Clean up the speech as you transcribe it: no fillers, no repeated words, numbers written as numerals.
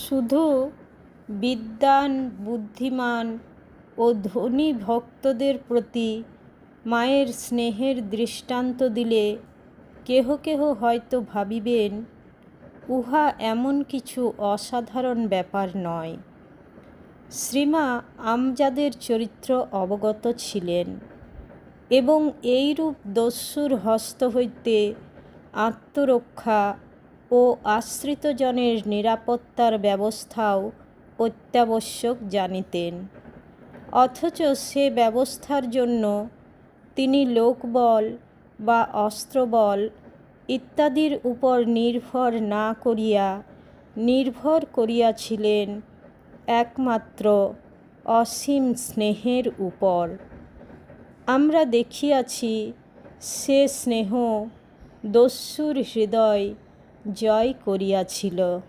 শুধু বিদ্বান, বুদ্ধিমান ও ধনী ভক্তদের প্রতি মায়ের স্নেহের দৃষ্টান্ত দিলে কেহ কেহ হয়তো ভাবিবেন, উহা এমন কিছু অসাধারণ ব্যাপার নয়। শ্রীমা আমজাদের চরিত্র অবগত ছিলেন এবং এইরূপ দস্যুর হস্ত হইতে আত্মরক্ষা ও আশ্রিতজনের নিরাপত্তার ব্যবস্থাও অত্যাবশ্যক জানিতেন। অথচ সে ব্যবস্থার জন্য তিনি লোকবল বা অস্ত্রবল ইত্যাদির উপর নির্ভর করিয়াছিলেন একমাত্র অসীম স্নেহের উপর। আমরা দেখিয়াছি সে স্নেহ দস্যুর হৃদয় জয় করিয়াছিল।